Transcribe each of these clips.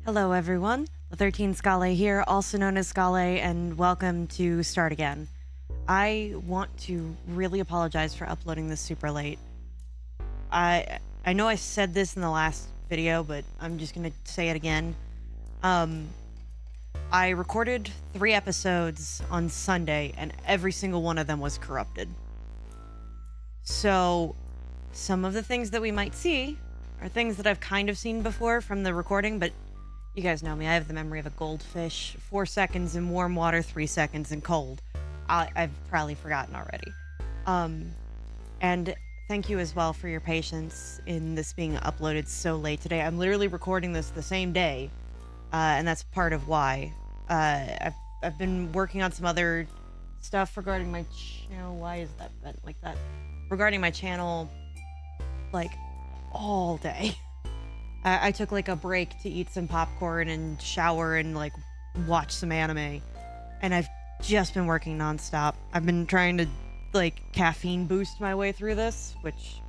Hello everyone, the 13 Scale here, also known as Scale, and welcome to Start Again. I want to really apologize for uploading this super late. I know I said this in the last video, but I'm just gonna say it again. I recorded 3 episodes on Sunday, and every single one of them was corrupted. So, some of the things that we might see are things that I've kind of seen before from the recording, but you guys know me, I have the memory of a goldfish. 4 seconds in warm water, 3 seconds in cold. I've probably forgotten already. And thank you as well for your patience in this being uploaded so late today. I'm literally recording this the same day, and that's part of why. I've been working on some other stuff regarding my channel. Why is that bent like that? Regarding my channel, like, all day. I took like a break to eat some popcorn and shower and like watch some anime, and I've just been working nonstop. I've been trying to like caffeine boost my way through this, which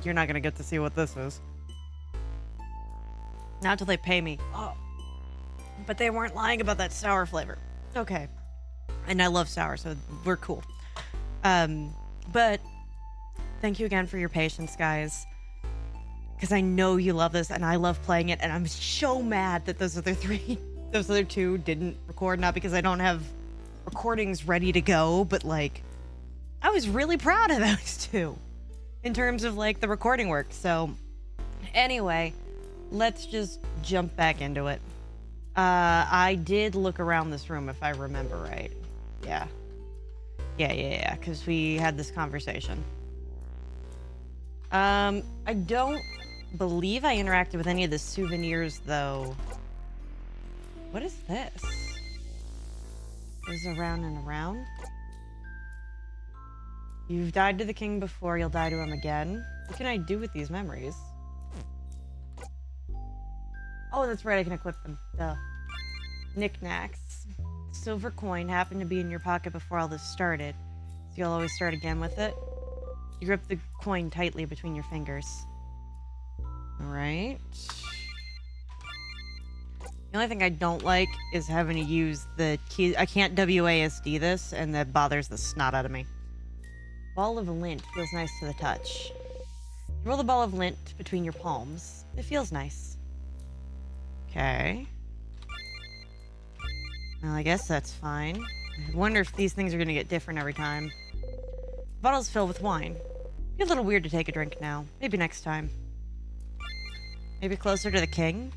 you're not gonna get to see what this is. Not till they pay me. Oh, but they weren't lying about that sour flavor. Okay, and I love sour, so we're cool. But thank you again for your patience, guys. Because I know you love this, and I love playing it, and I'm so mad that those other 2 didn't record. Not because I don't have recordings ready to go, but like, I was really proud of those 2 in terms of like the recording work. So anyway, let's just jump back into it. I did look around this room, if I remember right. Yeah, because we had this conversation. I don't believe I interacted with any of the souvenirs, though. What is this? Goes around and around. You've died to the king before, you'll die to him again. What can I do with these memories? Oh, that's right, I can equip them. Duh. Knickknacks. Silver coin happened to be in your pocket before all this started, so you'll always start again with it. You grip the coin tightly between your fingers. Alright. The only thing I don't like is having to use the key. I can't WASD this, and that bothers the snot out of me. Ball of lint feels nice to the touch. You roll the ball of lint between your palms. It feels nice. Okay. Well, I guess that's fine. I wonder if these things are going to get different every time. The bottle's filled with wine. Be a little weird to take a drink now. Maybe next time. Maybe closer to the king?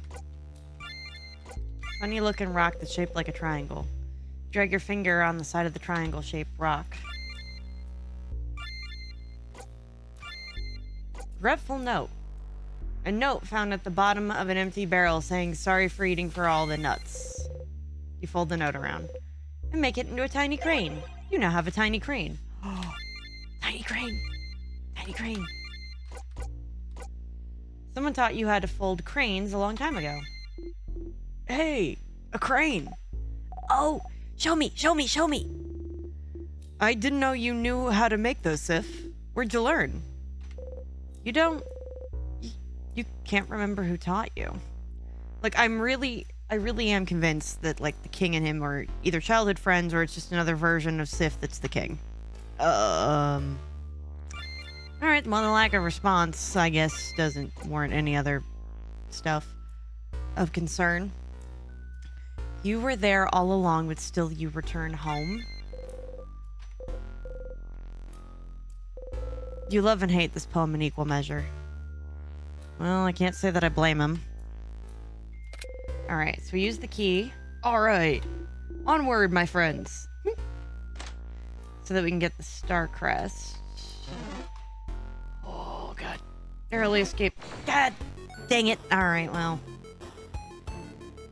Funny looking rock that's shaped like a triangle. Drag your finger on the side of the triangle-shaped rock. Regretful note. A note found at the bottom of an empty barrel saying, "Sorry for eating for all the nuts." You fold the note around and make it into a tiny crane. You now have a tiny crane. Oh, tiny crane. Tiny crane. Someone taught you how to fold cranes a long time ago. Hey, a crane. Oh, show me. I didn't know you knew how to make those, Sif. Where'd you learn? You don't... You can't remember who taught you. Like, I really am convinced that, like, the king and him are either childhood friends or it's just another version of Sif that's the king. Alright, well, the lack of response, I guess, doesn't warrant any other stuff of concern. You were there all along, but still you return home. You love and hate this poem in equal measure. Well, I can't say that I blame him. Alright, so we use the key. Alright, onward, my friends. So that we can get the star crest. Oh, God. Narrowly escaped. God dang it. Alright, well.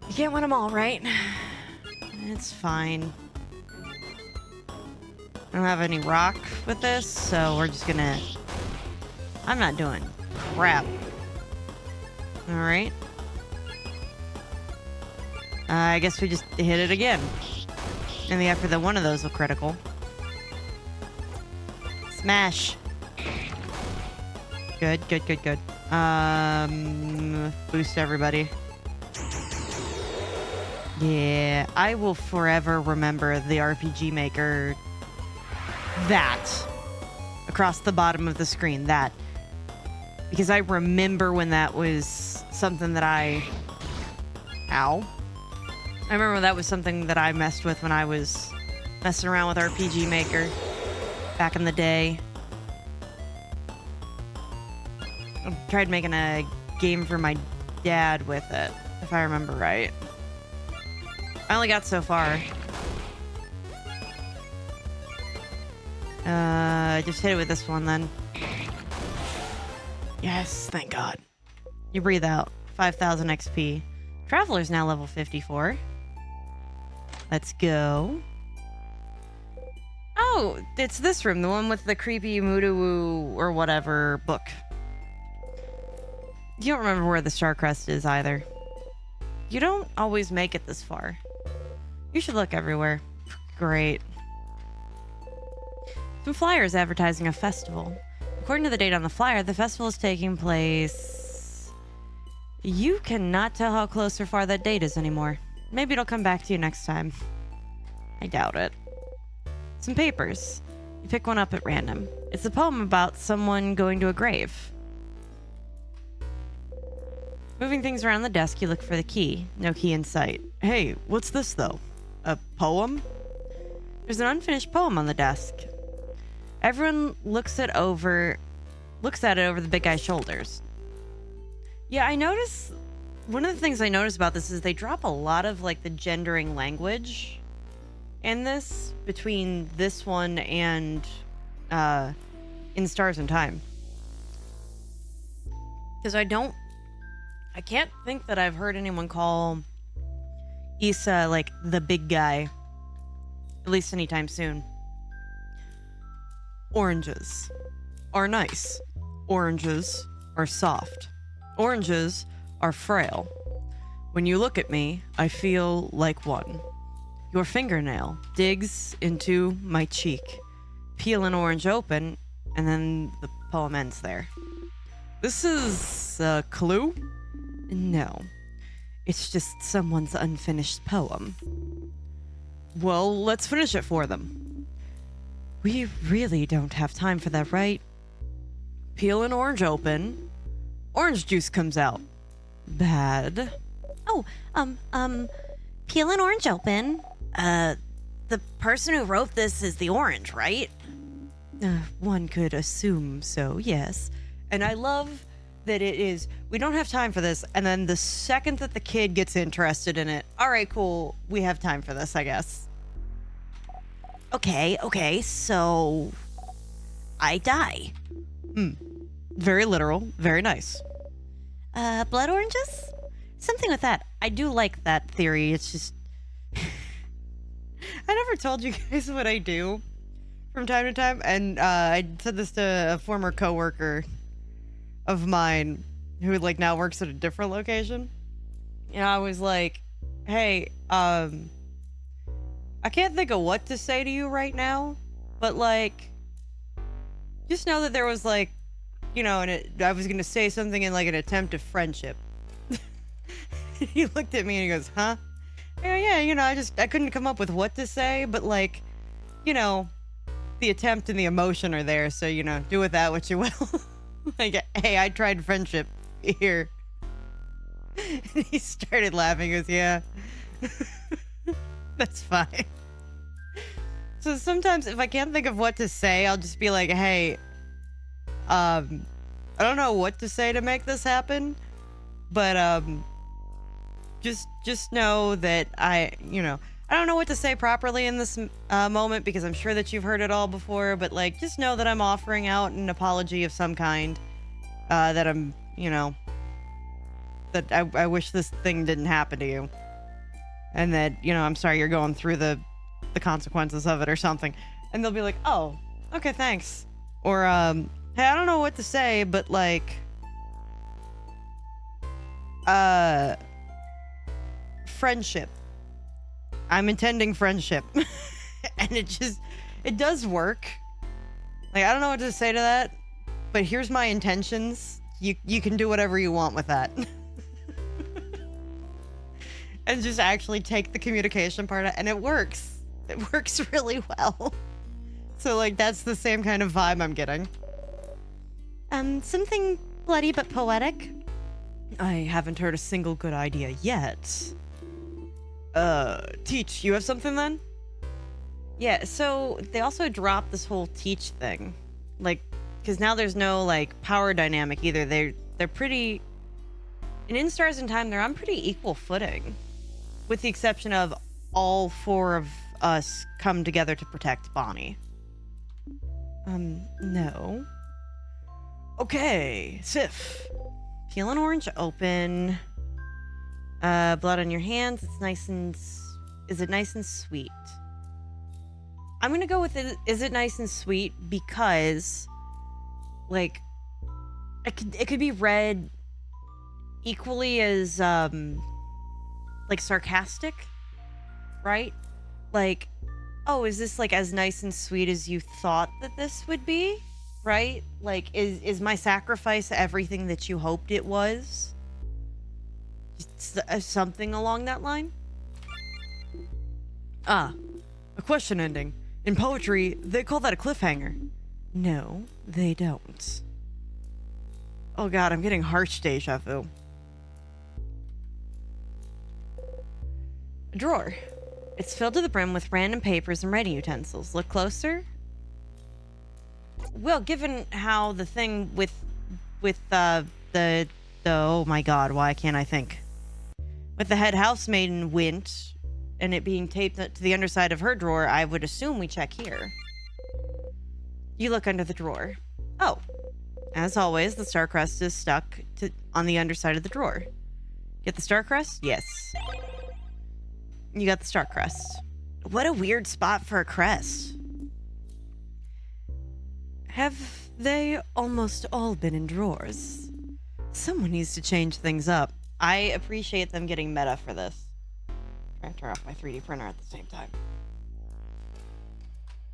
You can't win them all, right? It's fine. I don't have any rock with this, so we're just gonna... I'm not doing crap. Alright. I guess we just hit it again. And after the one of those will critical. Smash. Good. Boost everybody. Yeah, I will forever remember the RPG Maker. That. Across the bottom of the screen, that. Because I remember when that was something that Ow. I remember that was something that I messed with when I was messing around with RPG Maker back in the day. I tried making a game for my dad with it, if I remember right. I only got so far. Just hit it with this one then. Yes, thank God. You breathe out. 5,000 XP. Traveler's now level 54. Let's go. Oh, it's this room, the one with the creepy Mudawu or whatever book. You don't remember where the Star Crest is either. You don't always make it this far. You should look everywhere. Great. Some flyers advertising a festival. According to the date on the flyer, the festival is taking place... You cannot tell how close or far that date is anymore. Maybe it'll come back to you next time. I doubt it. Some papers. You pick one up at random. It's a poem about someone going to a grave. Moving things around the desk, you look for the key. No key in sight. Hey, what's this though? A poem? There's an unfinished poem on the desk. Everyone looks at it over the big guy's shoulders. Yeah, I notice one of the things I notice about this is they drop a lot of like the gendering language in this between this one and in Stars and Time. Because I can't think that I've heard anyone call Issa like the big guy, at least anytime soon. Oranges are nice. Oranges are soft. Oranges are frail. When you look at me, I feel like one. Your fingernail digs into my cheek. Peel an orange open, and then the poem ends there. This is a clue? No. It's just someone's unfinished poem. Well, let's finish it for them. We really don't have time for that, right? Peel an orange open. Orange juice comes out. Bad. Oh, peel an orange open. The person who wrote this is the orange, right? One could assume so, yes. And I love that it is, we don't have time for this, and then the second that the kid gets interested in it, all right, cool, we have time for this, I guess. Okay, so I die. Very literal, very nice. Blood oranges? Something with that. I do like that theory. It's just... I never told you guys what I do from time to time, and I said this to a former coworker of mine who like now works at a different location. And I was like, hey, I can't think of what to say to you right now, but like, just know that there was like, you know, I was gonna say something in like an attempt of friendship. He looked at me and he goes, huh? Yeah, you know, I couldn't come up with what to say, but like, you know, the attempt and the emotion are there, so, you know, do with that what you will. Like, hey, I tried friendship here. And he started laughing. He goes, yeah. That's fine. So sometimes if I can't think of what to say, I'll just be like, hey, I don't know what to say to make this happen, but just know that I don't know what to say properly in this moment, because I'm sure that you've heard it all before, but like, just know that I'm offering out an apology of some kind, that I'm, you know, that I wish this thing didn't happen to you, and that, you know, I'm sorry you're going through the consequences of it or something. And they'll be like, oh, okay, thanks. Or, hey, I don't know what to say, but like, friendship. I'm intending friendship. And it does work. Like, I don't know what to say to that, but here's my intentions. You can do whatever you want with that. and just actually take the communication part out, and it works. It works really well. So, like, that's the same kind of vibe I'm getting. Something bloody but poetic? I haven't heard a single good idea yet. Teach, you have something then? Yeah, so they also dropped this whole teach thing. Like, because now there's no, like, power dynamic either. They're pretty... In Stars in Time, they're on pretty equal footing. With the exception of all four of us come together to protect Bonnie. No. Okay, Sif. Peel an orange open. Blood on your hands. It's nice and... Is it nice and sweet? I'm gonna go with it. Is it nice and sweet? Because, like, it could be read equally as, like, sarcastic, right? Like, oh, is this, like, as nice and sweet as you thought that this would be? Right? Like, is my sacrifice everything that you hoped it was? Just, something along that line? Ah, a question ending. In poetry, they call that a cliffhanger. No, they don't. Oh god, I'm getting harsh deja vu. A drawer. It's filled to the brim with random papers and writing utensils. Look closer. Well, given how the thing with the oh my god, why can't I think? With the head housemaiden went, and it being taped to the underside of her drawer, I would assume we check here. You look under the drawer. Oh, as always, the star crest is stuck on the underside of the drawer. Get the star crest? Yes. You got the star crest. What a weird spot for a crest. Have they almost all been in drawers? Someone needs to change things up. I appreciate them getting meta for this. Trying to turn off my 3D printer at the same time.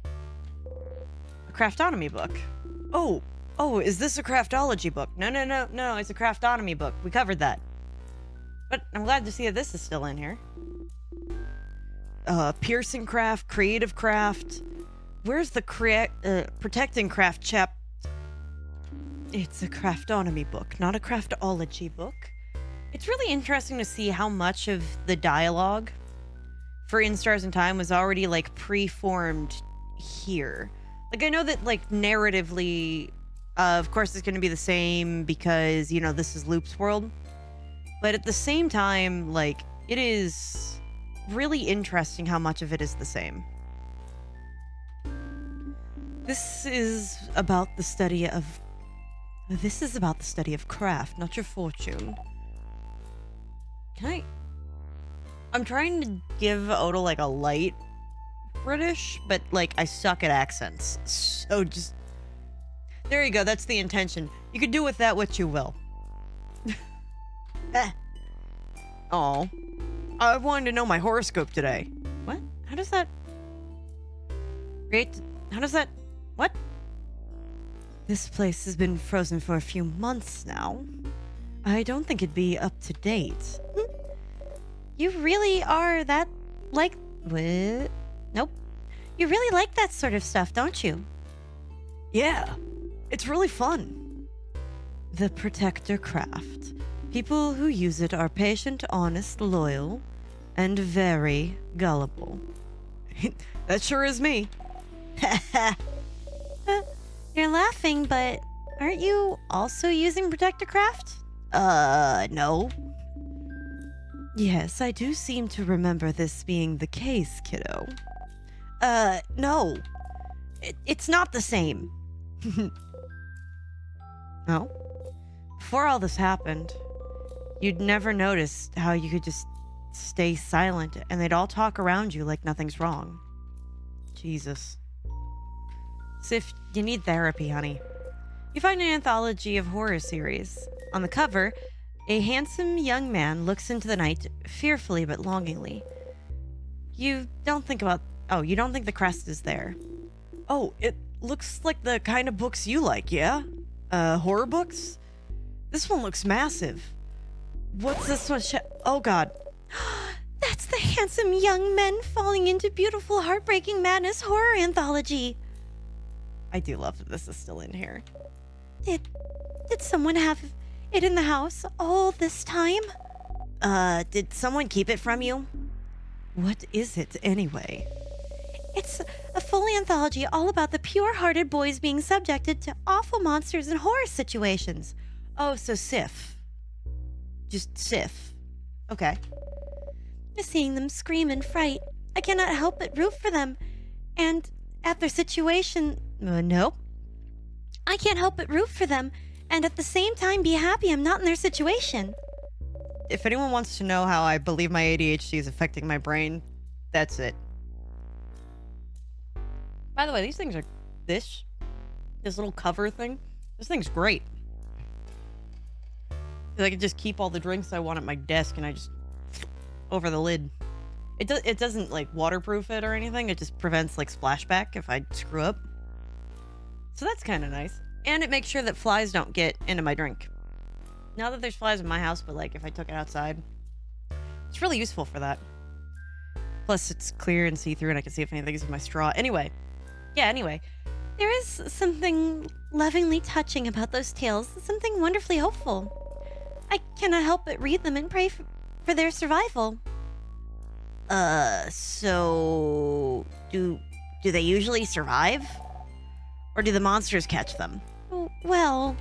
A craftonomy book. Oh, is this a craftology book? No, it's a craftonomy book. We covered that. But I'm glad to see that this is still in here. Piercing craft, creative craft. Where's the protecting craft chap? It's a craftonomy book, not a craftology book. It's really interesting to see how much of the dialogue for In Stars in Time was already, like, pre-formed here. Like, I know that, like, narratively, of course it's going to be the same because, you know, this is Loop's world. But at the same time, like, it is really interesting how much of it is the same. This is about the study of craft, not your fortune. I'm trying to give Oda, like, a light British, but, like, I suck at accents. So just... There you go, that's the intention. You could do with that what you will. Oh, I wanted to know my horoscope today. What? How does that... Great. How does that... What? This place has been frozen for a few months now. I don't think it'd be up to date. You really are that, like... What? Nope. You really like that sort of stuff, don't you? Yeah, it's really fun. The Protector Craft. People who use it are patient, honest, loyal, and very gullible. That sure is me. You're laughing, but aren't you also using Protector Craft? No. Yes, I do seem to remember this being the case, kiddo. No. It's not the same. No? Before all this happened, you'd never noticed how you could just stay silent and they'd all talk around you like nothing's wrong. Jesus. Sif, you need therapy, honey. You find an anthology of horror series. On the cover, a handsome young man looks into the night fearfully but longingly. You don't think the crest is there. Oh, it looks like the kind of books you like, yeah? Horror books? This one looks massive. What's this one? Oh god. It's the handsome young men falling into beautiful, heartbreaking madness horror anthology. I do love that this is still in here. Did someone have it in the house all this time? Did someone keep it from you? What is it anyway? It's a full anthology all about the pure-hearted boys being subjected to awful monsters and horror situations. Oh, so Sif. Just Sif. Okay. Seeing them scream in fright, I cannot help but root for them. And at their situation... Nope. I can't help but root for them, and at the same time be happy I'm not in their situation. If anyone wants to know how I believe my ADHD is affecting my brain, that's it. By the way, these things are... This little cover thing, this thing's great. 'Cause I can just keep all the drinks I want at my desk and I just... over the lid. It doesn't, like, waterproof it or anything. It just prevents, like, splashback if I screw up. So that's kind of nice. And it makes sure that flies don't get into my drink. Not that there's flies in my house, but, like, if I took it outside, it's really useful for that. Plus, it's clear and see-through, and I can see if anything's in my straw. Anyway. There is something lovingly touching about those tales, something wonderfully hopeful. I cannot help but read them and pray for their survival. So... Do they usually survive? Or do the monsters catch them? Well,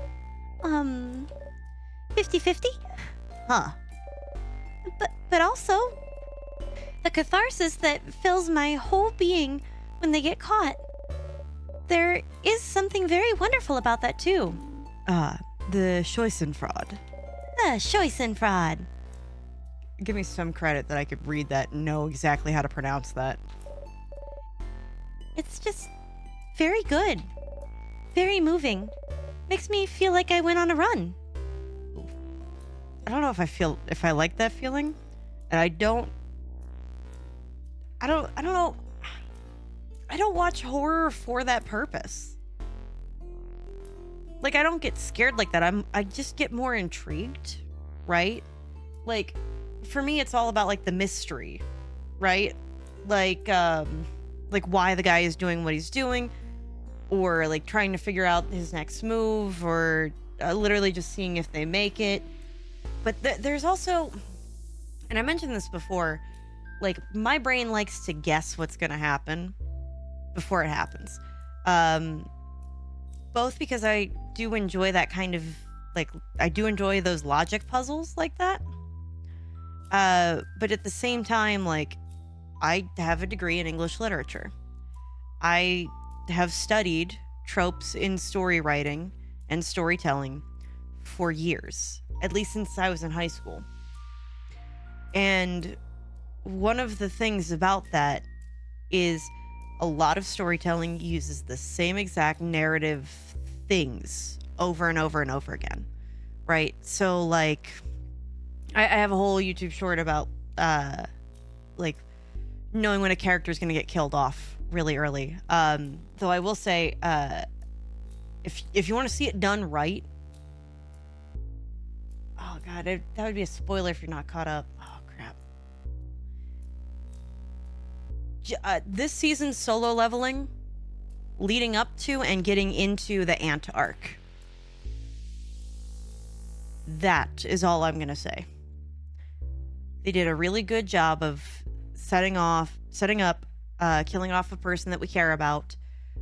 50-50? Huh. But also, the catharsis that fills my whole being when they get caught. There is something very wonderful about that, too. The Scheussenfraud. The Scheussenfraud. Give me some credit that I could read that and know exactly how to pronounce that. It's just very good. Very moving. Makes me feel like I went on a run. I don't know if I like that feeling. And I don't know. I don't watch horror for that purpose. Like, I don't get scared like that. I just get more intrigued, right? Like, for me, it's all about, like, the mystery, right? Like why the guy is doing what he's doing, or, like, trying to figure out his next move, or literally just seeing if they make it. But there's also, and I mentioned this before, like, my brain likes to guess what's going to happen before it happens. Both because I do enjoy that kind of, like, I do enjoy those logic puzzles like that. But at the same time, like, I have a degree in English literature. I have studied tropes in story writing and storytelling for years, at least since I was in high school. And one of the things about that is a lot of storytelling uses the same exact narrative things over and over and over again, right? So, like, I have a whole YouTube short about, like, knowing when a character is going to get killed off really early. Though I will say, if you want to see it done right, oh god, that would be a spoiler if you're not caught up. Oh crap. This season's solo leveling, leading up to and getting into the Ant arc. That is all I'm gonna say. They did a really good job of setting up, killing off a person that we care about,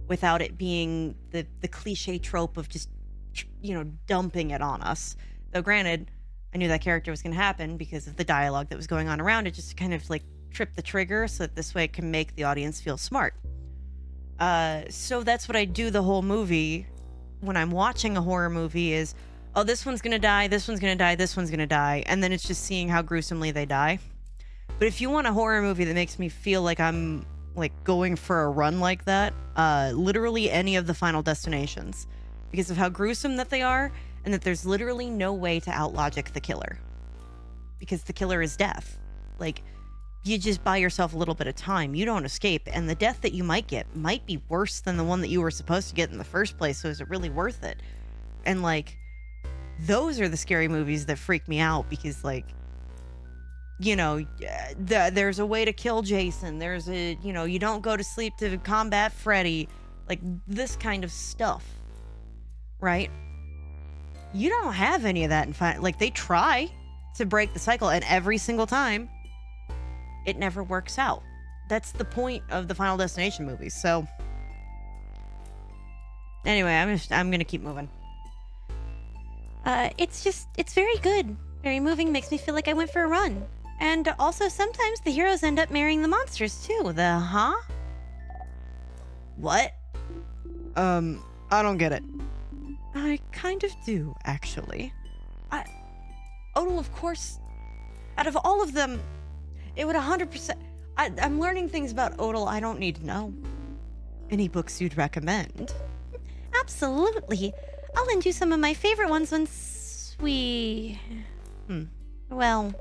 without it being the cliche trope of just, dumping it on us. Though granted, I knew that character was gonna happen because of the dialogue that was going on around it, just to kind of like trip the trigger so that this way it can make the audience feel smart. So that's what I do the whole movie when I'm watching a horror movie is, oh, this one's gonna die, this one's gonna die, this one's gonna die, and then it's just seeing how gruesomely they die. But if you want a horror movie that makes me feel like I'm, like, going for a run like that, literally any of the Final Destinations, because of how gruesome that they are, and that there's literally no way to outlogic the killer. Because the killer is death. Like, you just buy yourself a little bit of time. You don't escape, and the death that you might get might be worse than the one that you were supposed to get in the first place, so is it really worth it? And, like, those are the scary movies that freak me out, because, like, there's a way to kill Jason. There's you don't go to sleep to combat Freddy. Like, this kind of stuff, right? You don't have any of that in Final. Like, they try to break the cycle, and every single time, it never works out. That's the point of the Final Destination movies. So, anyway, I'm gonna keep moving. It's very good. Very moving, makes me feel like I went for a run. And also, sometimes the heroes end up marrying the monsters, too. What? I don't get it. I kind of do, actually. Odal, of course, out of all of them, it would 100%... I'm learning things about Odal I don't need to know. Any books you'd recommend? Absolutely. I'll lend you some of my favorite ones once we... Well...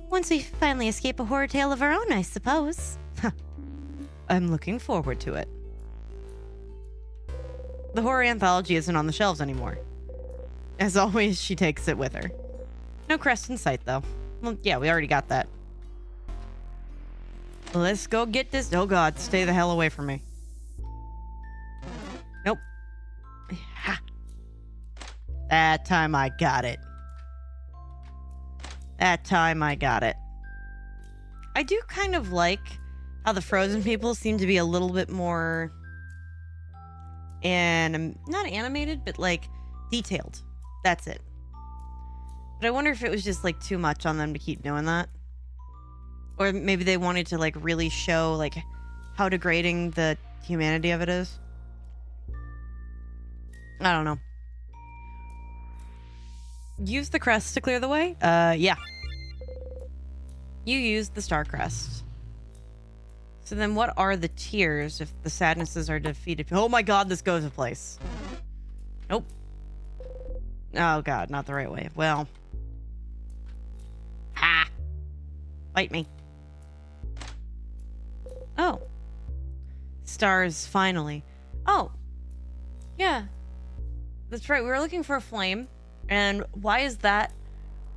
Once we finally escape a horror tale of our own, I suppose. I'm looking forward to it. The horror anthology isn't on the shelves anymore. As always, she takes it with her. No crest in sight, though. Well, yeah, we already got that. Let's go get this. Oh, God, stay the hell away from me. Nope. Ha. That time I got it. That time I got it. I do kind of like how the frozen people seem to be a little bit more... and not animated, but like detailed. That's it. But I wonder if it was just like too much on them to keep doing that. Or maybe they wanted to like really show like how degrading the humanity of it is. I don't know. Use the crest to clear the way? Yeah. You used the star crest. So then what are the tears if the sadnesses are defeated? Oh my God, this goes a place. Nope. Oh God, not the right way. Well. Ha! Bite me. Oh. Stars, finally. Oh. Yeah. That's right, we were looking for a flame. And why is that?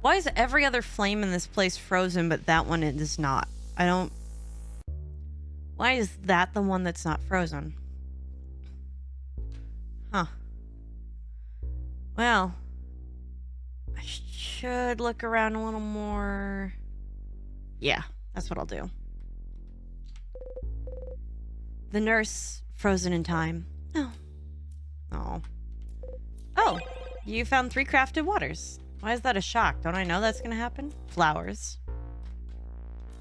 Why is every other flame in this place frozen, but that one is not? I don't... Why is that the one that's not frozen? Huh. Well, I should look around a little more. Yeah, that's what I'll do. The nurse, frozen in time. Oh. Oh. Oh, you found 3 crafted waters. Why is that a shock? Don't I know that's gonna happen? Flowers.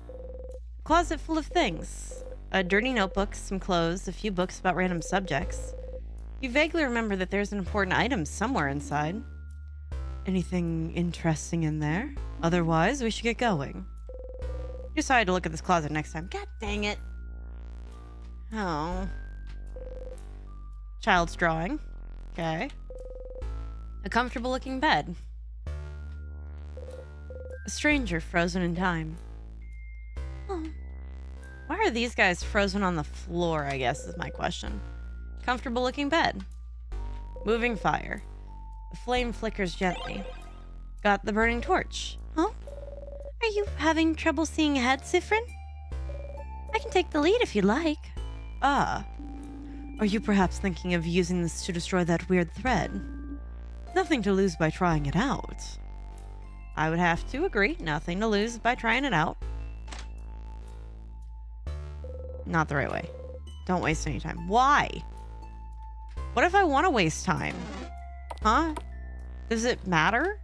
A closet full of things. A dirty notebook, some clothes, a few books about random subjects. You vaguely remember that there's an important item somewhere inside. Anything interesting in there? Otherwise, we should get going. You decided to look at this closet next time. God dang it. Oh. Child's drawing. Okay. A comfortable looking bed. A stranger frozen in time. Oh. Why are these guys frozen on the floor, I guess, is my question. Comfortable looking bed. Moving fire. The flame flickers gently. Got the burning torch. Huh? Are you having trouble seeing ahead, Sifrin? I can take the lead if you'd like. Ah. Are you perhaps thinking of using this to destroy that weird thread? Nothing to lose by trying it out. I would have to agree. Nothing to lose by trying it out. Not the right way. Don't waste any time. Why? What if I want to waste time? Huh? Does it matter?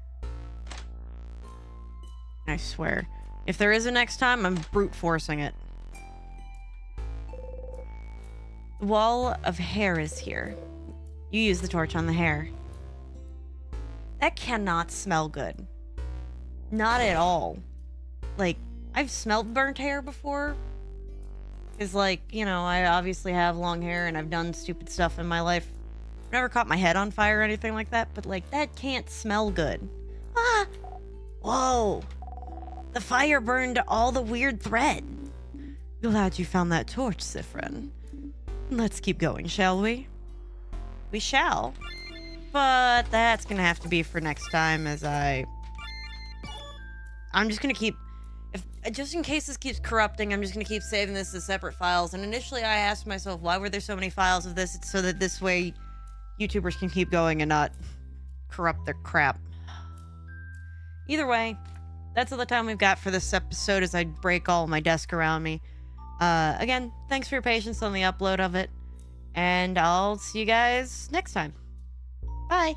I swear. If there is a next time, I'm brute forcing it. The wall of hair is here. You use the torch on the hair. That cannot smell good. Not at all. Like, I've smelled burnt hair before. Because, like, you know, I obviously have long hair and I've done stupid stuff in my life. I've never caught my head on fire or anything like that, but, like, that can't smell good. Ah! Whoa! The fire burned all the weird thread. Glad you found that torch, Sifrin. Let's keep going, shall we? We shall. But that's gonna have to be for next time as I I'm just gonna keep, if just in case this keeps corrupting, I'm just gonna keep saving this as separate files. And initially, I asked myself, why were there so many files of this? It's so that this way, YouTubers can keep going and not corrupt their crap. Either way, that's all the time we've got for this episode as I break all my desk around me. Again, thanks for your patience on the upload of it, and I'll see you guys next time. Bye.